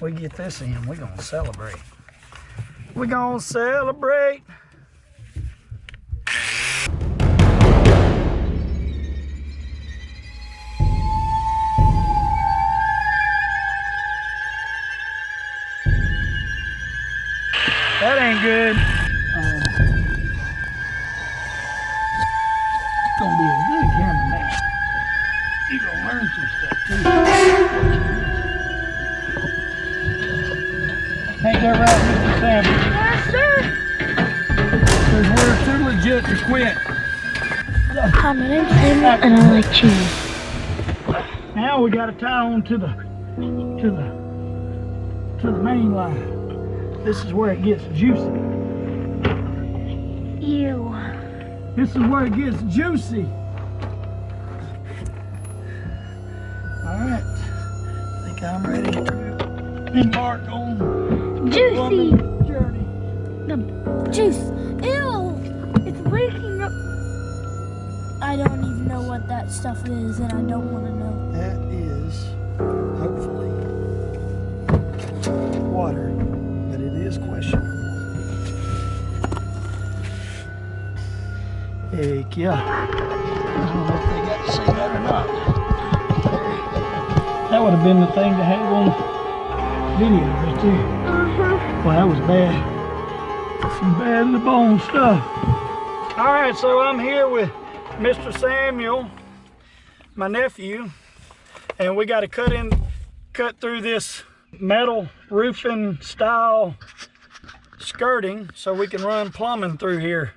we get this in, we're gonna celebrate. We're gonna celebrate. That ain't good. Gonna be a good cameraman. You gonna learn some stuff too. Ain't that right, Mr. Sam? Yes, sir. Because we're too legit to quit. Hi, my name's Samuel and I like cheese. Now we gotta tie on to the main line. This is where it gets juicy. Ew. This is where it gets juicy. Alright. I think I'm ready to embark on Juicy. the journey. The juice. Ew. It's waking up. I don't even know what that stuff is and I don't want to know. That is hopefully water, but it is questionable. Heck yeah. I don't know if they got to see that or not. That would have been the thing to have on video right there. Well, that was bad. Some bad in the bone stuff. Alright, so I'm here with Mr. Samuel, my nephew, and we got to cut through this metal roofing style skirting so we can run plumbing through here.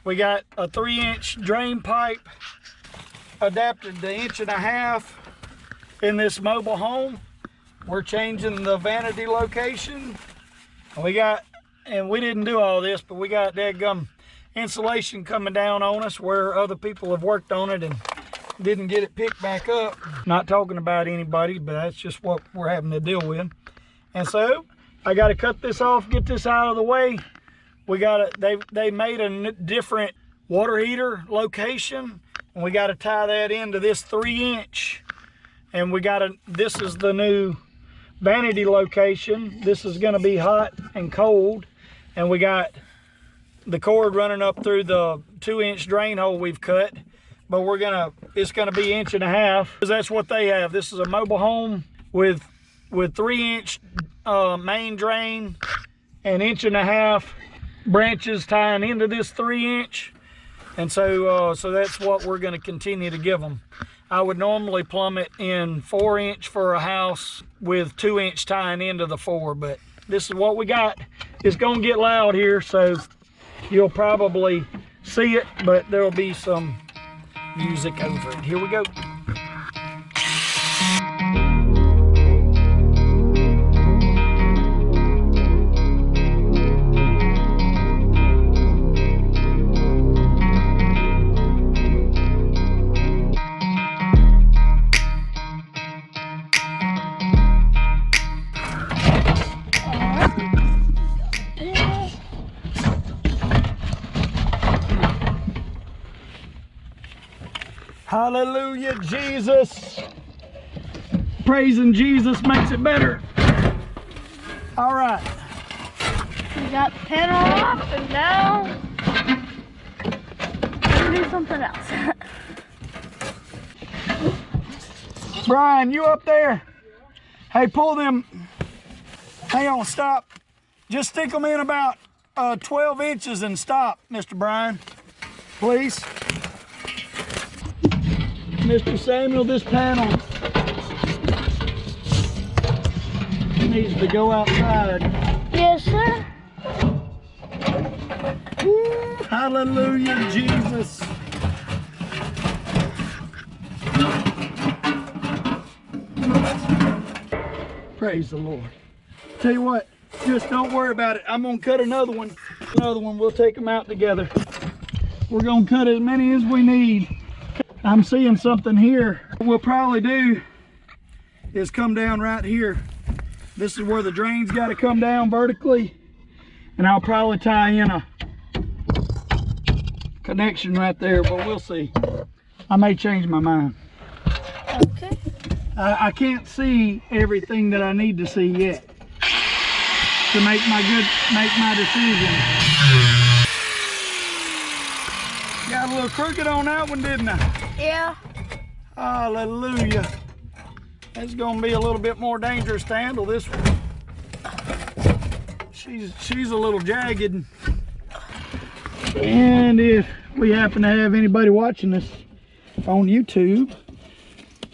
We got a 3-inch drain pipe adapted to 1.5 inches in this mobile home. We're changing the vanity location. We didn't do all this, but we got dadgum insulation coming down on us where other people have worked on it and didn't get it picked back up. Not talking about anybody, but that's just what we're having to deal with. And so I got to cut this off, get this out of the way. They made a different water heater location, and we got to tie that into this 3-inch. And this is the new vanity location. This is going to be hot and cold, and we got the cord running up through the 2-inch drain hole we've cut, but it's gonna be 1.5 inches because that's what they have. This is a mobile home with 3-inch main drain and 1.5 inch branches tying into this 3-inch, and so that's what we're going to continue to give them. I would normally plumb it in 4-inch for a house with 2-inch tying into the 4, but this is what we got. It's gonna get loud here, so you'll probably see it, but there'll be some music over it. Here we go. Hallelujah, Jesus. Praising Jesus makes it better. All right. We got the panel off and now we'll do something else. Brian, you up there? Hey, pull them. Hang on, stop. Just stick them in about 12 inches and stop, Mr. Brian, please. Mr. Samuel, this panel needs to go outside. Yes, sir. Woo, hallelujah, Jesus. Praise the Lord. Tell you what, just don't worry about it. I'm gonna cut another one. We'll take them out together. We're gonna cut as many as we need. I'm seeing something here. What we'll probably do is come down right here. This is where the drain's got to come down vertically, and I'll probably tie in a connection right there, but we'll see. I may change my mind. Okay. I can't see everything that I need to see yet to make my decision. Got a little crooked on that one, didn't I? Yeah. Hallelujah. It's gonna be a little bit more dangerous to handle this one. She's a little jagged. And if we happen to have anybody watching this on YouTube,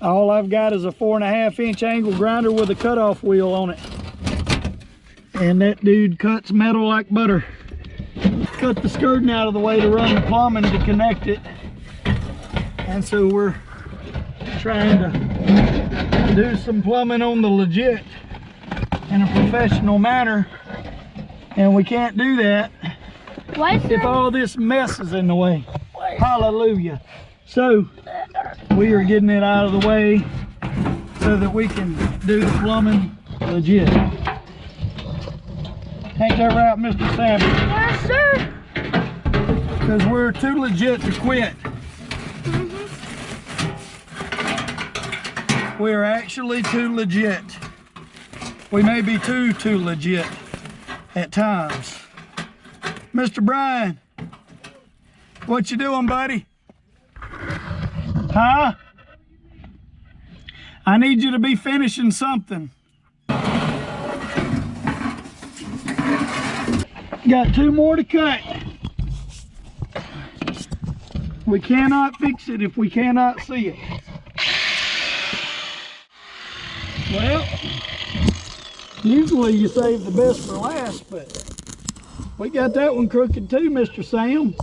all I've got is a 4.5-inch angle grinder with a cutoff wheel on it. And that dude cuts metal like butter. Cut the skirting out of the way to run the plumbing to connect it. And so we're trying to do some plumbing on the legit in a professional manner. And we can't do that if all this mess is in the way. Hallelujah. So we are getting it out of the way so that we can do the plumbing legit. Ain't that right, Mr. Sammy? Yes, sir. Because we're too legit to quit. We're actually too legit. We may be too legit at times. Mr. Brian, what you doing, buddy? Huh? I need you to be finishing something. Got 2 more to cut. We cannot fix it if we cannot see it. Well, usually you save the best for last, but we got that one crooked too, Mr. Sam.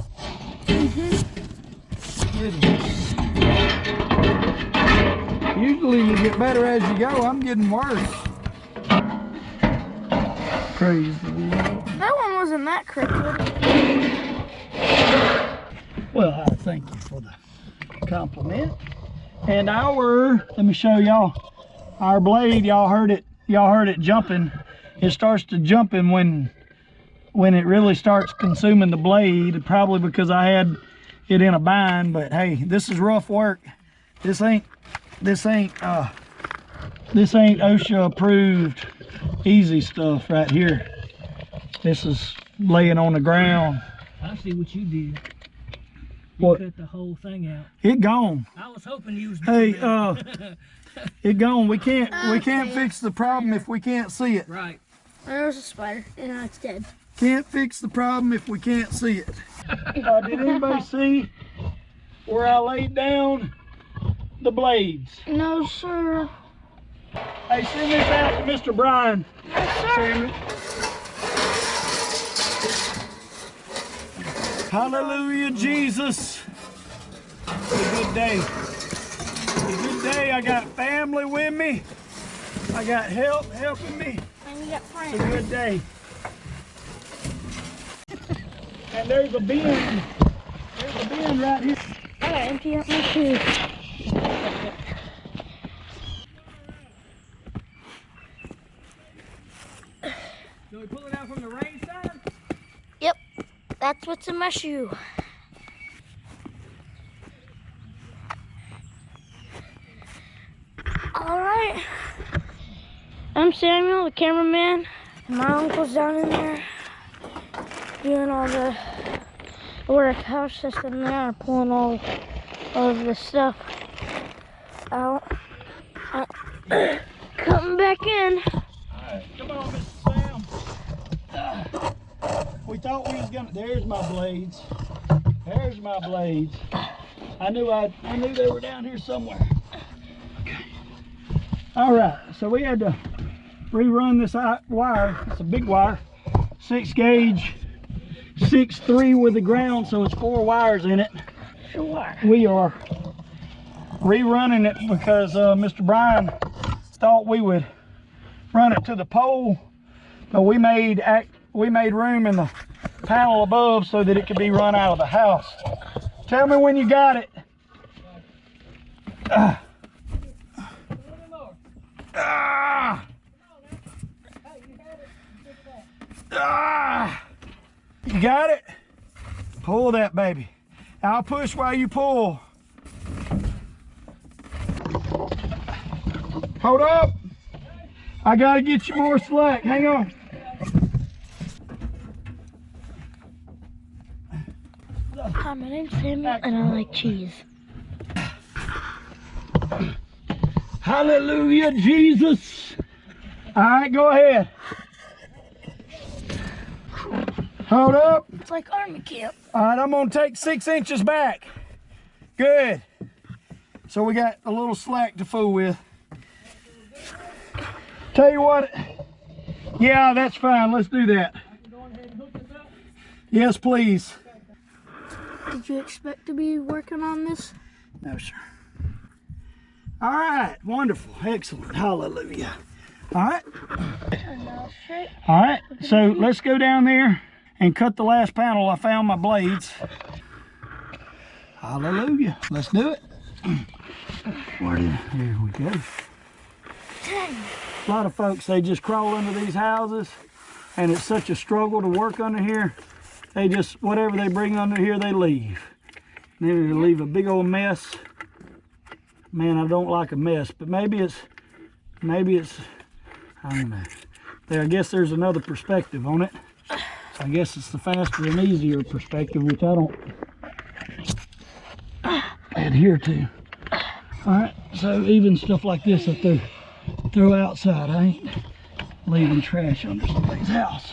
Usually you get better as you go. I'm getting worse. Praise the Lord. That one wasn't that crooked. Well, I thank you for the compliment. And let me show y'all, our blade, y'all heard it jumping. It starts to jumping when it really starts consuming the blade, probably because I had it in a bind. But hey, this is rough work. This ain't OSHA approved easy stuff right here. This is laying on the ground. I see what you did. What? Cut the whole thing out. It gone. I was hoping you was doing that. It gone. We can't fix the problem if we can't see it. Right. There's a spider, and now it's dead. Can't fix the problem if we can't see it. Did anybody see where I laid down the blades? No, sir. Hey, send this out to Mr. Brian. Yes, sir. Sammy. Hallelujah, Jesus. It's a good day. It's a good day. I got family with me. I got help helping me. And you got friends. It's a good day. And there's a bin. There's a bin right here. I gotta empty out my shoes. So we pull it out from the rain side? Yep. That's what's in my shoe. Alright. I'm Samuel, the cameraman. My uncle's down in there doing all the work. I was just in there pulling all of the stuff out. Coming back in. Alright, come on, Mr. Sam. We thought we was gonna. There's my blades. There's my blades. I knew they were down here somewhere. Okay. All right, so we had to rerun this wire. It's a big wire, 6 gauge, 6'3" with the ground, so it's 4 wires in it. Sure. We are rerunning it because Mr. Brian thought we would run it to the pole, but we made room in the panel above so that it could be run out of the house. Tell me when you got it. You got it? Pull that baby. I'll push while you pull. Hold up. I gotta get you more slack. Hang on. Hi, my name's Samuel, and I like cheese. Hallelujah, Jesus. All right, go ahead. Hold up. It's like army camp. All right, I'm gonna take 6 inches back. Good. So we got a little slack to fool with. Tell you what, yeah, that's fine. Let's do that. Yes, please. Did you expect to be working on this? No, sir. All right, wonderful, excellent, hallelujah. All right. All right, so let's go down there and cut the last panel. I found my blades. Hallelujah, let's do it. Here we go. A lot of folks, they just crawl under these houses, and it's such a struggle to work under here. They just, whatever they bring under here, they leave. They leave a big old mess. Man, I don't like a mess, but maybe it's, I don't know. I guess there's another perspective on it. I guess it's the faster and easier perspective, which I don't adhere to. All right, so even stuff like this I throw outside. I ain't leaving trash under somebody's house.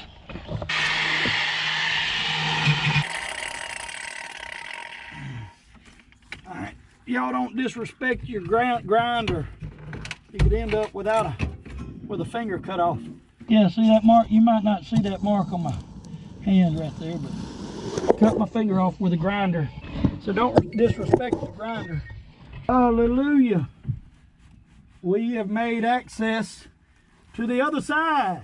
All right, y'all don't disrespect your grinder. You could end up with a finger cut off. Yeah, see that mark? You might not see that mark on my hand right there, but cut my finger off with a grinder. So don't disrespect the grinder. Hallelujah. We have made access to the other side.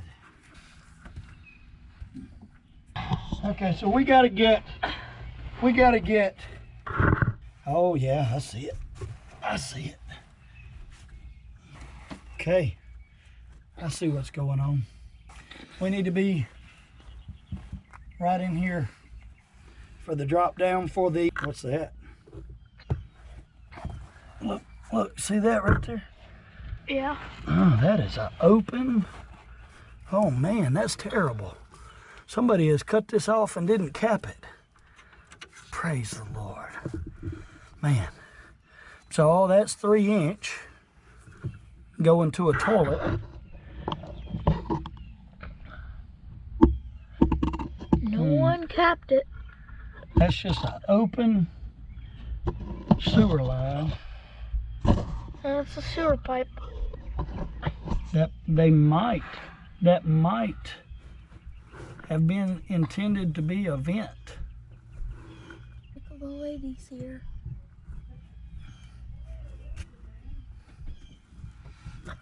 Okay, so we gotta get, oh yeah, I see it. Okay, I see what's going on. We need to be right in here for the drop down for the, what's that? Look, see that right there? Yeah. Oh, that is an open. Oh man, that's terrible. Somebody has cut this off and didn't cap it. Praise the Lord. Man. So all that's 3 inch going to a toilet. No one capped it. That's just an open sewer line. That's a sewer pipe. That might have been intended to be a vent. Look at the ladies here.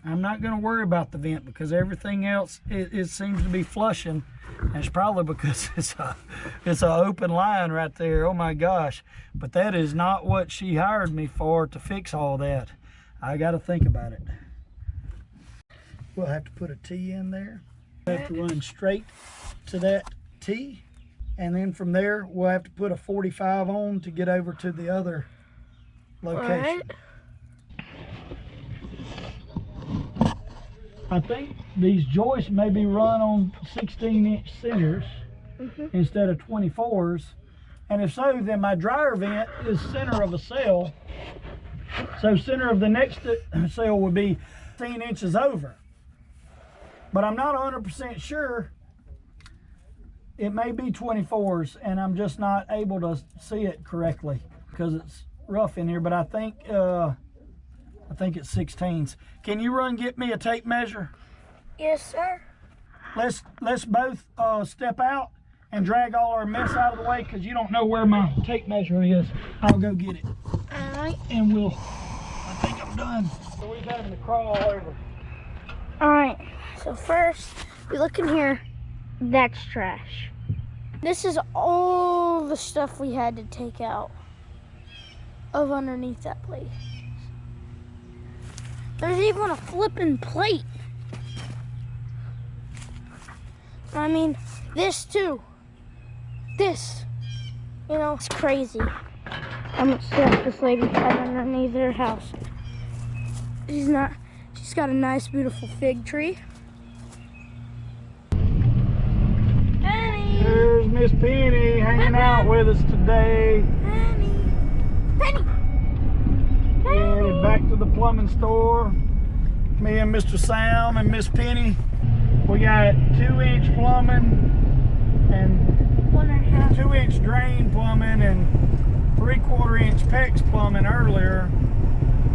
I'm not going to worry about the vent because everything else it seems to be flushing. And it's probably because it's an open line right there. Oh my gosh! But that is not what she hired me for, to fix all that. I got to think about it. We'll have to put a T in there. We'll have to run straight to that T, and then from there we'll have to put a 45 on to get over to the other location. Right. I think these joists may be run on 16-inch centers instead of 24s. And if so, then my dryer vent is center of a cell. So center of the next cell would be 16 inches over. But I'm not 100% sure. It may be 24s, and I'm just not able to see it correctly because it's rough in here. But I think it's 16s. Can you get me a tape measure? Yes, sir. Let's both step out and drag all our mess out of the way because you don't know where my tape measure is. I'll go get it. All right. And I think I'm done. So we're having to crawl over. All right. So first, we look in here. That's trash. This is all the stuff we had to take out of underneath that place. There's even a flipping plate. I mean, this too. This. You know, it's crazy how much stuff this lady had underneath her house. She's She's got a nice, beautiful fig tree. Penny! There's Miss Penny hanging out with us today. Penny! Penny! Headed back to the plumbing store. Me and Mr. Sam and Miss Penny. We got 2-inch plumbing and 1.5. 2-inch drain plumbing and 3/4-inch PEX plumbing earlier.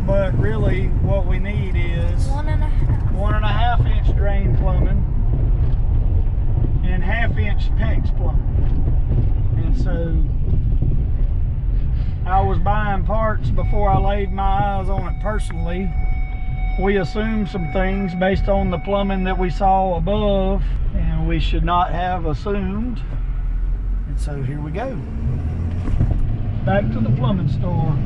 But really what we need is 1.5-inch drain plumbing and 1/2-inch PEX plumbing. And so I was buying parts before I laid my eyes on it personally. We assumed some things based on the plumbing that we saw above, and we should not have assumed. And so here we go. Back to the plumbing store.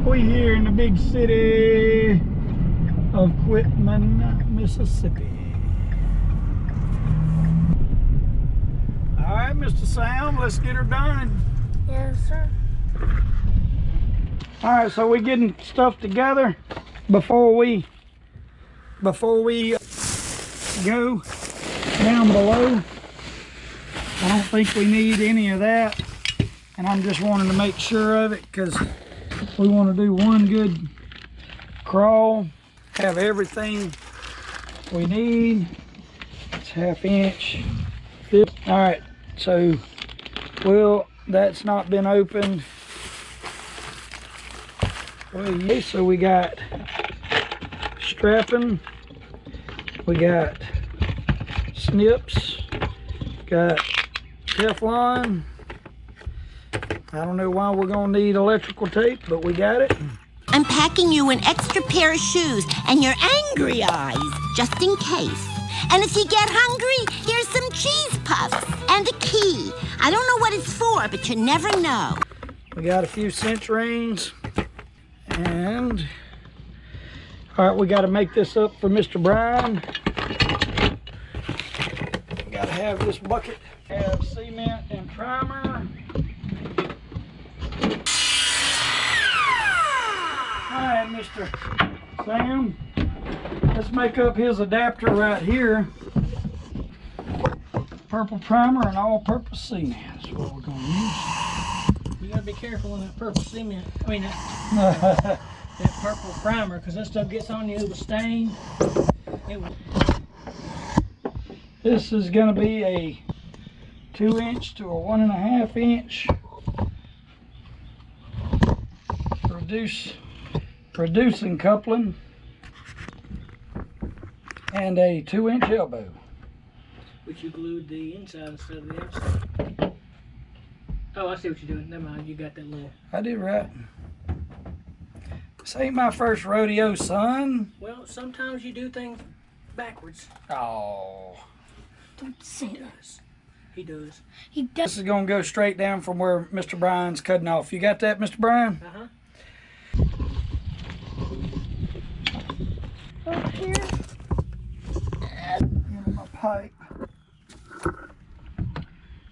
We here in the big city of Quitman, Mississippi. All right, Mr. Sam, let's get her done. Yes, sir. All right, so we're getting stuff together before we go down below. I don't think we need any of that, and I'm just wanting to make sure of it because we want to do one good crawl, have everything we need. It's 1/2 inch. All right, so that's not been opened. Okay, so we got strapping, we got snips, got Teflon. I don't know why we're gonna need electrical tape, but we got it. I'm packing you an extra pair of shoes and your angry eyes, just in case. And if you get hungry, here's some cheese puffs and a key. I don't know what it's for, but you never know. We got a few cinch rings. And all right, we got to make this up for Mr. Brian. We got to have this bucket, have cement and primer. All right, Mr. Sam, let's make up his adapter right here. Purple primer and all-purpose cement. That's what we're going to use. You gotta be careful on that purple cement. I mean, that purple primer, because that stuff gets on you, it will stain. This is going to be a 2-inch to a 1.5 inch producing coupling and a 2-inch elbow. But you glued the inside instead of the outside. Oh, I see what you're doing. Never mind, you got that little... I did right. This ain't my first rodeo, son. Well, sometimes you do things backwards. Oh. Don't say that. He does. He This does. is going to go straight down from where Mr. Brian's cutting off. You got that, Mr. Brian? Uh-huh. Up here. Give me my pipe.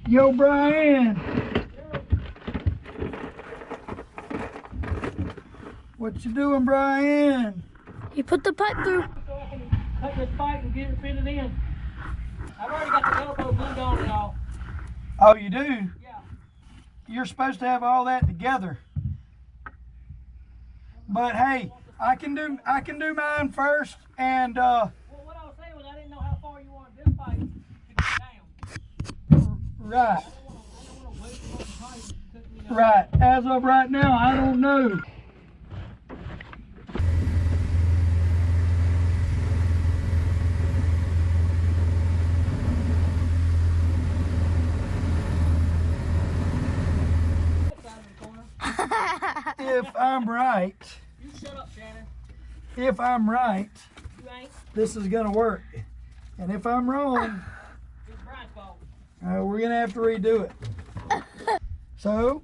Yo, Brian. What you doing, Brian? You put the pipe through. So I can cut this pipe and get it fitted in. I've already got the elbow glued on and all. Oh, you do? Yeah. You're supposed to have all that together. But hey, I can do mine first, and Well, what I was saying was I didn't know how far you wanted this pipe to go down. right. I don't want to waste the pipe. Right. As of right now, I don't know. If I'm right, You shut up, Shannon. if I'm right, You ain't. this is gonna work. And if I'm wrong, It's Brian's fault. we're gonna have to redo it. So,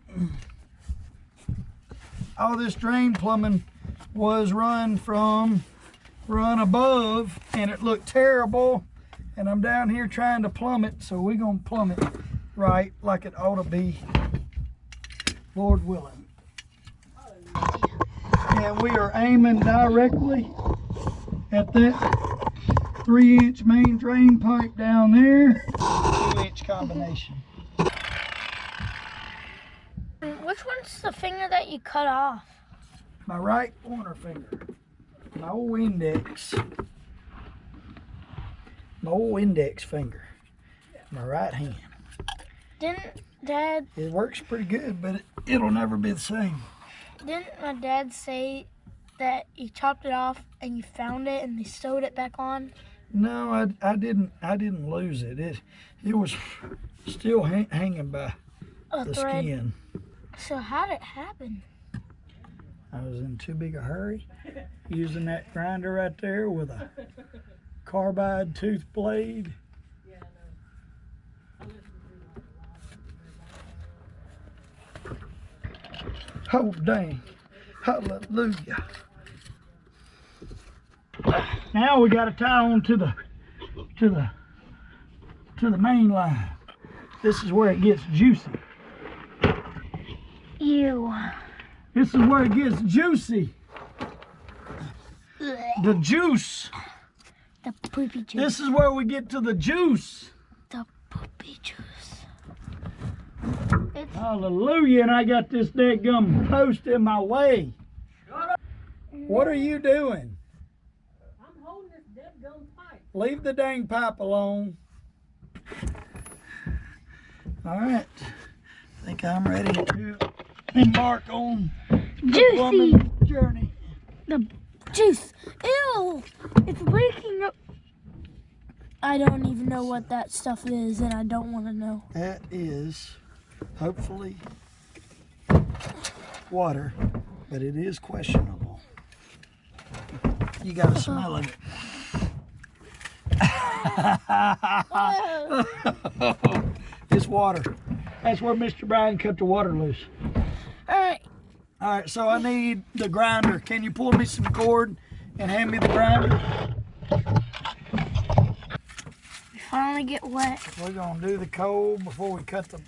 all this drain plumbing was run above, and it looked terrible. And I'm down here trying to plumb it, so we're gonna plumb it right like it ought to be, Lord willing. And we are aiming directly at that 3-inch main drain pipe down there. 2-inch combination. Which one's the finger that you cut off? My right pointer finger. My old index. My old index finger. My right hand. Didn't Dad, It works pretty good, but it'll never be the same. didn't my dad say that you chopped it off and you found it and they sewed it back on? No, I didn't lose it. It was still hanging by A the thread. skin. So how did it happen? I was in too big a hurry using that grinder right there with a carbide tooth blade. Oh dang. Hallelujah. Now we got to tie on to the main line. This is where it gets juicy. Ew. This is where it gets juicy. The juice. The poopy juice. This is where we get to the juice. The poopy juice. It's Hallelujah, and I got this dadgum post in my way. What are you doing? I'm holding this dead gum pipe. Leave the dang pipe alone. All right, I think I'm ready to embark on the juicy. plumbing journey. The juice. Ew. It's leaking up. I don't even know what that stuff is, and I don't want to know. That is hopefully water, but it is questionable. You got to smell it. It's water. That's where Mr. Brian cut the water loose. All right. All right, so I need the grinder. Can you pull me some cord and hand me the grinder? We finally get wet. We're gonna do the cold before we cut the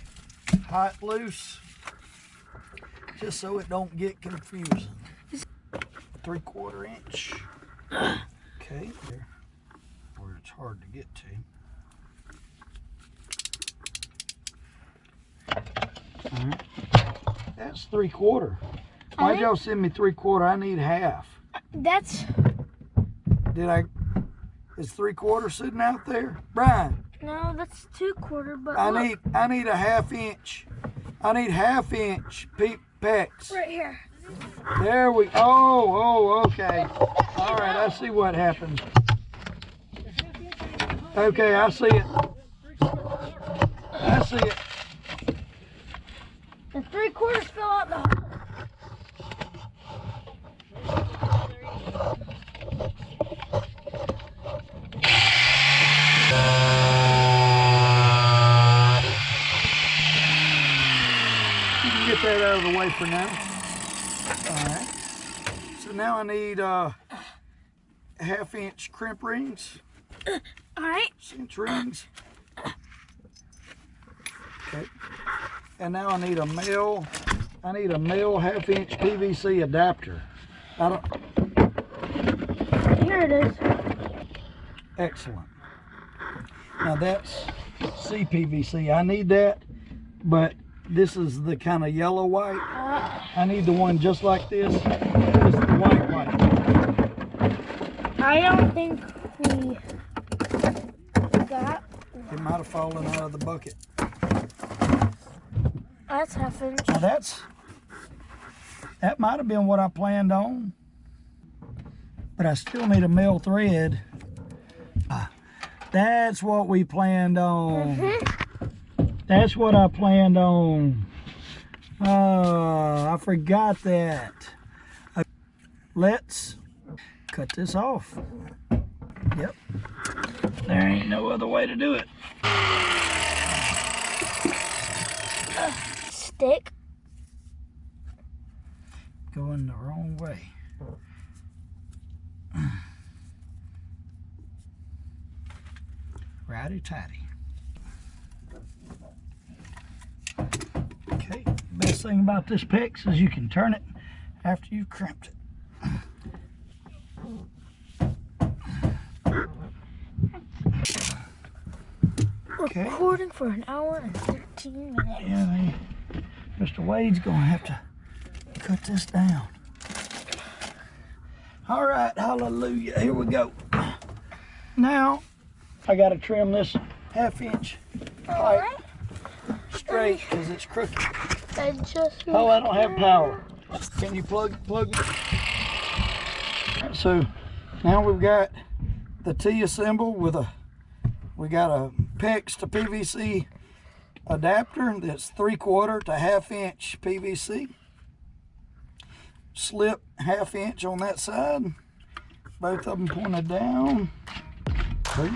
hot loose, just so it don't get confusing. 3/4 inch. Okay, there, where it's hard to get to. All right, that's 3/4. Why'd y'all send me 3/4? I need half. That's Is 3/4 sitting out there? Brian, no, that's 2/4. But I look, need a 1/2 inch. I need 1/2 inch pecs. right here. There we. Oh, okay. All right, I see what happened. Okay, I see it. I see it. And 3/4 fell out the hole. You can get that out of the way for now. All right. So now I need 1/2 inch crimp rings, All right. cinch rings. Okay. And now I need a male 1/2 inch PVC adapter. Here it is. Excellent. Now that's CPVC. I need that, but this is the kind of yellow white. I need the one just like this. This is the white white. I don't think we got. It might have fallen out of the bucket. That's 1/2 inch. Now that might have been what I planned on, but I still need a male thread. That's what we planned on. That's what I planned on. Oh, I forgot that. Let's cut this off. Yep. There ain't no other way to do it. Stick. Going the wrong way. Righty-tighty. Okay, best thing about this PEX is you can turn it after you've crimped it. Okay. Recording for an hour and 13 minutes. Yeah, Mr. Wade's gonna have to cut this down. All right, hallelujah, here we go. Now, I gotta trim this 1/2 inch pipe straight because it's crooked. I just... Oh, I don't have power. Can you plug it? So now we've got the T-assemble with we got a PEX to PVC adapter that's 3/4 to 1/2 inch PVC. Slip 1/2 inch on that side. Both of them pointed down. See?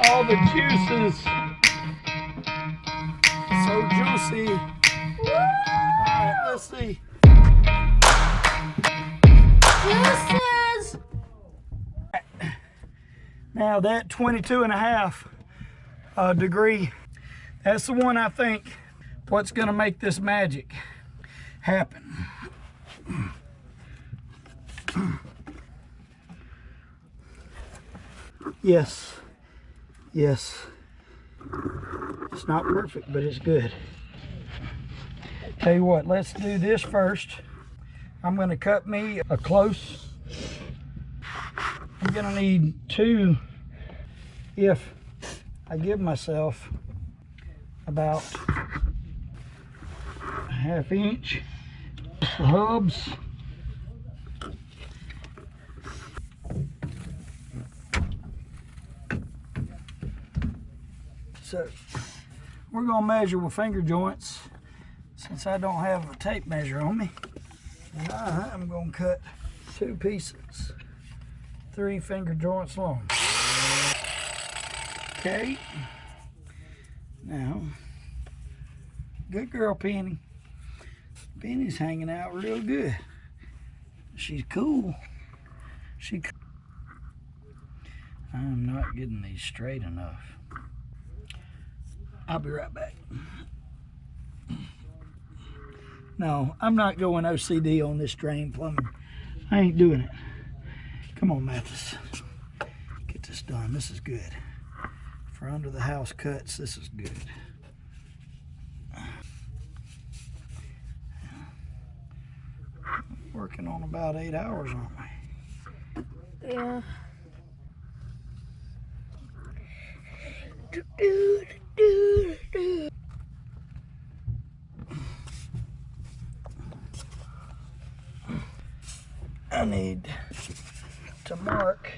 All the juices, so juicy. Alright, let's see. Juices! Now that 22.5 degree, that's the one I think what's gonna make this magic happen. Yes. Yes, it's not perfect, but it's good. Tell you what, let's do this first. I'm gonna cut me a close. I'm gonna need 2 if I give myself about 1/2 inch. The hubs. So we're gonna measure with finger joints since I don't have a tape measure on me. And I'm gonna cut 2 pieces, 3 finger joints long. Okay. Now, good girl Penny. Penny's hanging out real good. She's cool. I'm not getting these straight enough. I'll be right back. No, I'm not going OCD on this drain plumbing. I ain't doing it. Come on, Mathis. Get this done. This is good. For under the house cuts, this is good. Working on about 8 hours, aren't we? Yeah. I need to mark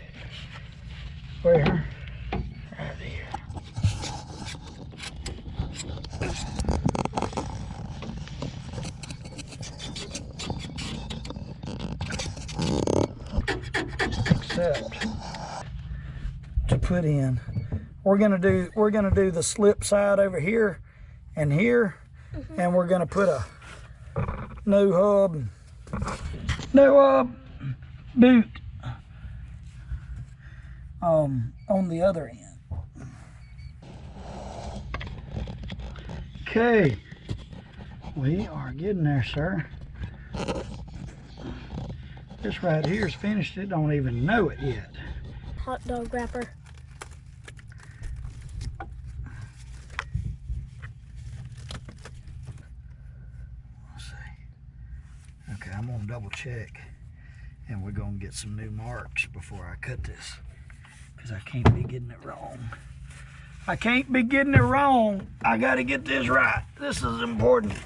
where, right here. Except to put in, we're gonna do the slip side over here and here, and we're gonna put a new hub boot on the other end. Okay, we are getting there, sir. This right here is finished. It don't even know it yet. Hot dog wrapper. Let's see. Okay, I'm gonna double check, and we're gonna get some new marks before I cut this, because I can't be getting it wrong. I can't be getting it wrong. I gotta get this right. This is important.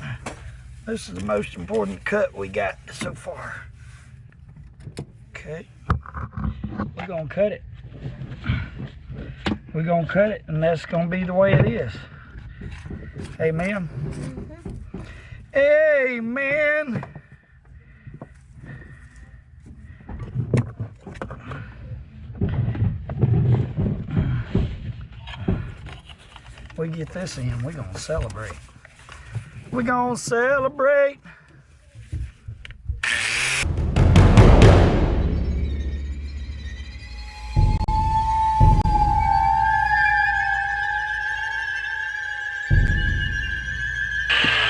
This is the most important cut we got so far. Okay, we're gonna cut it. We're gonna cut it, and that's gonna be the way it is. Amen. Amen. We get this in, we're gonna celebrate. We're gonna celebrate.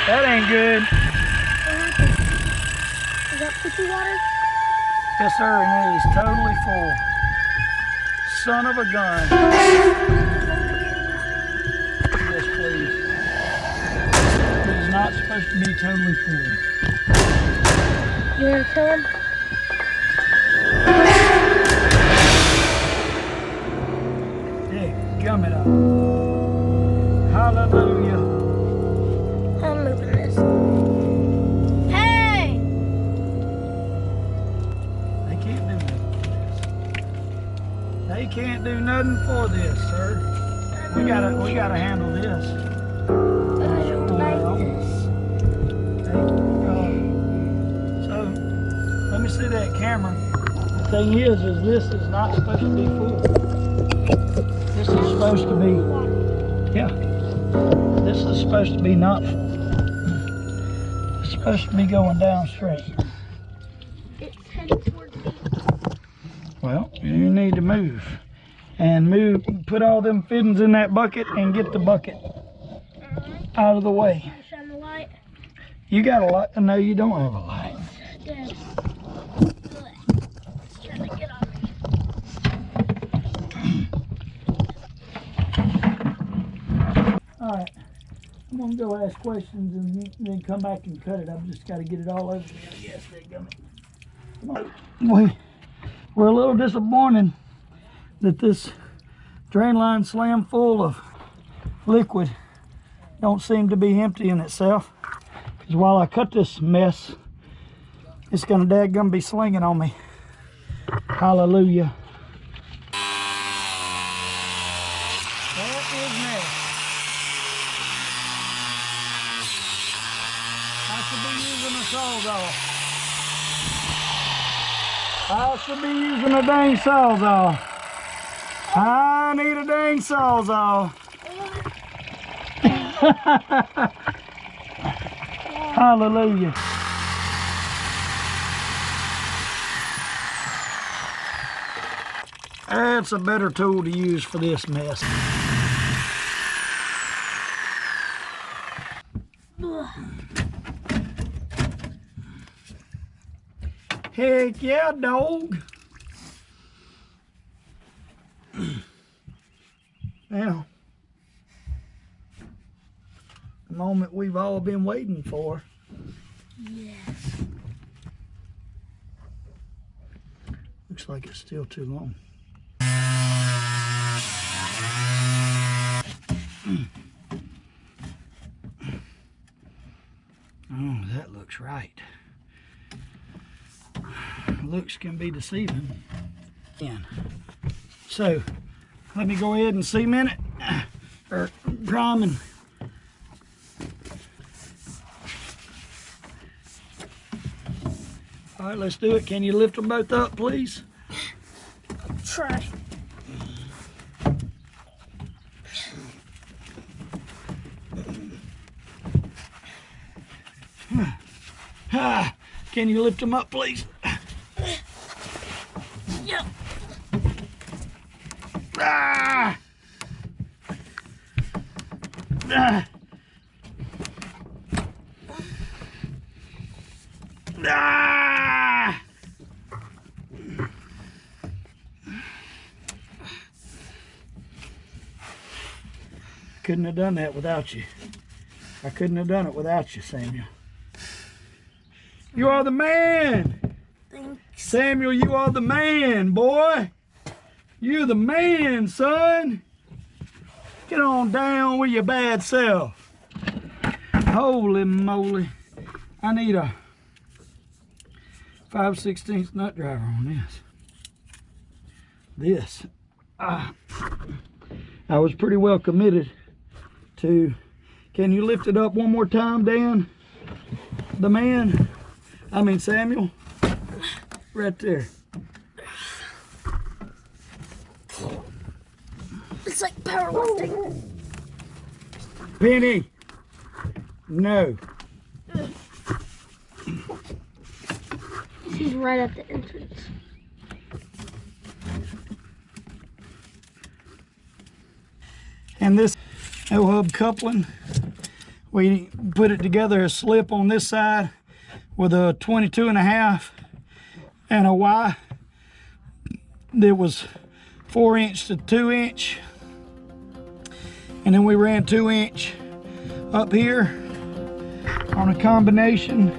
That ain't good. Is that poo water? Yes, sir, and it is totally full. Son of a gun. Yes, please. It is not supposed to be totally full. You want to tell him? Yeah, gum it up. Hallelujah. I'm moving this. Hey! They can't do nothing for this. They can't do nothing for this, sir. We gotta handle this. I don't like this. So let me see that camera. The thing is this is not supposed to be full. This is supposed to be, yeah. This is supposed to be not full. It's supposed to be going down straight. It's headed towards me. Well, you need to move. And move, put all them fittings in that bucket and get the bucket out of the way. Shine the light. You got a light? No, you don't have a light. Good. It's trying to get on me. All right, I'm gonna go ask questions and then come back and cut it. I've just got to get it all over. Yes, they got me. We're a little disappointed that this drain line slam full of liquid don't seem to be emptying itself. Because while I cut this mess, it's gonna dadgum be slinging on me. Hallelujah. That is mess. I should be using a sawzall. I should be using a dang sawzall. I need a dang sawzall. Hallelujah. That's a better tool to use for this mess. Heck yeah, dog. Now, the moment we've all been waiting for. Yes. Looks like it's still too long. Oh, that looks right. Looks can be deceiving. So, let me go ahead and cement it, or prime and all right, let's do it. Can you lift them both up, please? Try. Can you lift them up, please? Yep. Ah! Ah! Ah! Couldn't have done that without you. I couldn't have done it without you, Samuel. You are the man. Thanks. Samuel, you are the man, boy. You're the man, son. Get on down with your bad self. Holy moly. I need a 5/16 nut driver on this. I was pretty well committed to, can you lift it up one more time, Dan? Samuel, right there. It's like powerlifting. Penny, no. She's right at the entrance. And this no-hub coupling, we put it together a slip on this side with a 22.5 and a Y that was 4" to 2". And then we ran 2" up here on a combination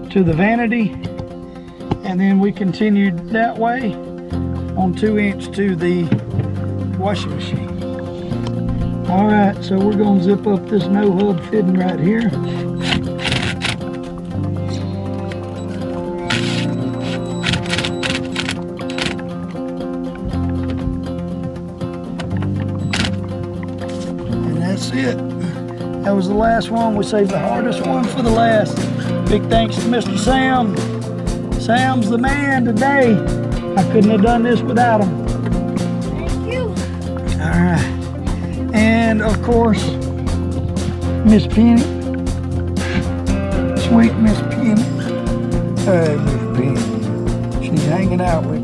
to the vanity, and then we continued that way on 2" to the washing machine. All right, so we're gonna zip up this no hub fitting right here. And that's it. That was the last one. We saved the hardest one for the last. Big thanks to Mr. Sam. Sam's the man today. I couldn't have done this without him. Thank you. All right. And of course, Miss Penny. Sweet Miss Penny. Miss Penny. She's hanging out with